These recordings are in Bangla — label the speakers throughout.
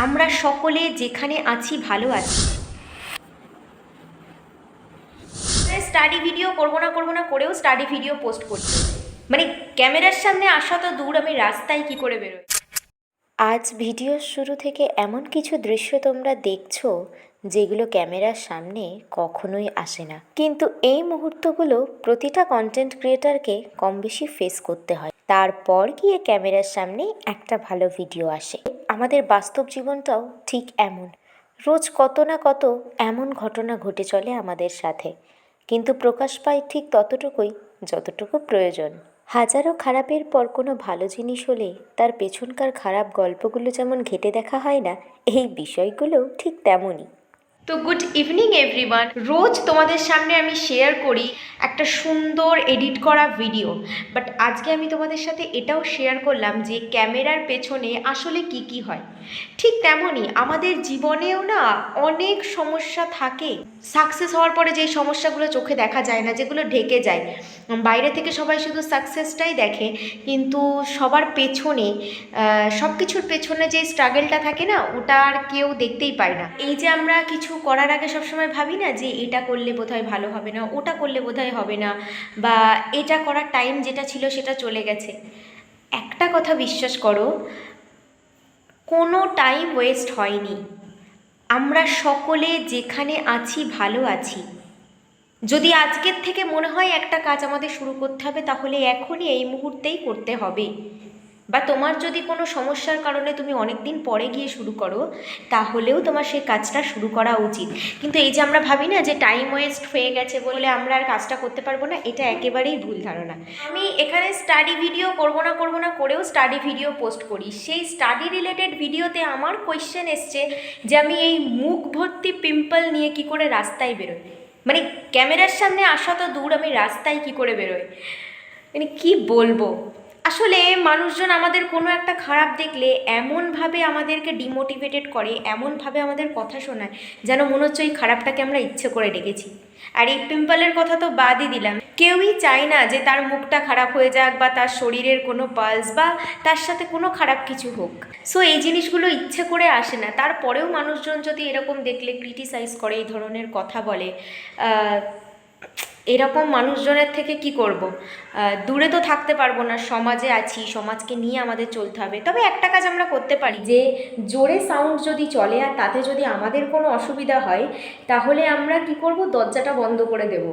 Speaker 1: আমরা সকলে যেখানে আছি ভালো আছি। স্টাডি ভিডিও করবো না করেও স্টাডি ভিডিও পোস্ট করছি। মানে ক্যামেরার সামনে আসা তো দূর, আমি রাস্তায় কি করে বেরোই।
Speaker 2: আজ ভিডিওর শুরু থেকে এমন কিছু দৃশ্য তোমরা দেখছো যেগুলো ক্যামেরার সামনে কখনোই আসে না, কিন্তু এই মুহূর্তগুলো প্রতিটা কন্টেন্ট ক্রিয়েটারকে কম বেশি ফেস করতে হয়। তারপর গিয়ে ক্যামেরার সামনে একটা ভালো ভিডিও আসে। আমাদের বাস্তব জীবনটাও ঠিক এমন। রোজ কত না কত এমন ঘটনা ঘটে চলে আমাদের সাথে, কিন্তু প্রকাশ পায় ঠিক ততটুকুই যতটুকু প্রয়োজন। হাজারো খারাপের পর কোনো ভালো জিনিস হলে তার পেছনকার খারাপ গল্পগুলো যেমন ঘেঁটে দেখা হয় না, এই বিষয়গুলোও ঠিক তেমনই।
Speaker 1: তো গুড ইভিনিং এভরিওয়ান। রোজ তোমাদের সামনে আমি শেয়ার করি একটা সুন্দর এডিট করা ভিডিও, বাট আজকে আমি তোমাদের সাথে এটাও শেয়ার করলাম যে ক্যামেরার পেছনে আসলে কি কি হয়। ঠিক তেমনই আমাদের জীবনেও না অনেক সমস্যা থাকে। সাকসেস হওয়ার পরে যেই সমস্যাগুলো চোখে দেখা যায় না, যেগুলো ঢেকে যায়, বাইরে থেকে সবাই শুধু সাকসেসটাই দেখে, কিন্তু সবার পেছনে সব কিছুর পেছনে যে স্ট্রাগলটা থাকে না, ওটা আর কেউ দেখতেই পায় না। এই যে আমরা কিছু করার আগে সবসময় ভাবি না যে এটা করলে বোধহয় ভালো হবে না, ওটা করলে বোধহয় হবে না, বা এটা করার টাইম যেটা ছিল সেটা চলে গেছে। একটা কথা বিশ্বাস করো, কোনো টাইম ওয়েস্ট হয়নি। আমরা সকলে যেখানে আছি ভালো আছি। যদি আজকের থেকে মনে হয় একটা কাজ আমাদের শুরু করতে হবে, তাহলে এখনই এই মুহূর্তেই করতে হবে। বা তোমার যদি কোনো সমস্যার কারণে তুমি অনেক দিন পরে গিয়ে শুরু করো, তাহলেও তোমার সেই কাজটা শুরু করা উচিত। কিন্তু এই যে আমরা ভাবি না যে টাইম ওয়েস্ট হয়ে গেছে বলে আমরা আর কাজটা করতে পারবো না, এটা একেবারেই ভুল ধারণা। আমি এখানে স্টাডি ভিডিও করবো না করেও স্টাডি ভিডিও পোস্ট করি। সেই স্টাডি রিলেটেড ভিডিওতে আমার কোয়েশ্চেন এসছে যে আমি এই মুখ ভর্তি পিম্পল নিয়ে কি করে রাস্তায় বেরোই। মানে ক্যামেরার সামনে আসা তো দূর, আমি রাস্তায় কি করে বেরোই। মানে কি বলবো, আসলে মানুষজন আমাদের কোনো একটা খারাপ দেখলে এমনভাবে আমাদেরকে ডিমোটিভেটেড করে, এমনভাবে আমাদের কথা শোনায়, যেন মনে হচ্ছে ওই খারাপটাকে আমরা ইচ্ছে করে ডেকেছি। আর এই পিম্পলের কথা তো বাদই দিলাম, কেউই চায় না যে তার মুখটা খারাপ হয়ে যাক, বা তার শরীরের কোনো পালস, বা তার সাথে কোনো খারাপ কিছু হোক। সো এই জিনিসগুলো ইচ্ছে করে আসে না। তারপরেও মানুষজন যদি এরকম দেখলে ক্রিটিসাইজ করে, এই ধরনের কথা বলে, এরকম মানুষজনের থেকে কি করব? দূরে তো থাকতে পারবো না, সমাজে আছি, সমাজকে নিয়ে আমাদের চলতে হবে। তবে একটা কাজ আমরা করতে পারি, যে জোরে সাউন্ড যদি চলে আর তাতে যদি আমাদের কোনো অসুবিধা হয়, তাহলে আমরা কি করব, দরজাটা বন্ধ করে দেব।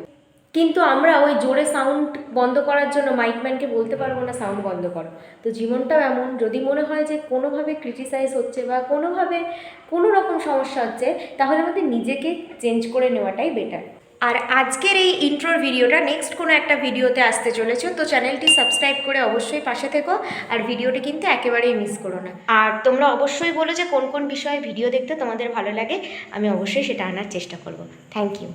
Speaker 1: কিন্তু আমরা ওই জোরে সাউন্ড বন্ধ করার জন্য মাইকম্যানকে বলতে পারবো না সাউন্ড বন্ধ করো। তো জীবনটাও এমন, যদি মনে হয় যে কোনোভাবে ক্রিটিসাইজ হচ্ছে বা কোনোভাবে কোনো রকম সমস্যা হচ্ছে, তাহলে আমাদের নিজেকে চেঞ্জ করে নেওয়াটাই বেটার। আর আজকের এই ইন্ট্রোর ভিডিওটা নেক্সট কোনো একটা ভিডিওতে আসতে চলেছে, তো চ্যানেলটি সাবস্ক্রাইব করে অবশ্যই পাশে থেকো। আর ভিডিওটি কিন্তু একেবারেই মিস করো না। আর তোমরা অবশ্যই বলো যে কোন কোন বিষয়ে ভিডিও দেখতে তোমাদের ভালো লাগে, আমি অবশ্যই সেটা আনার চেষ্টা করব। Thank you.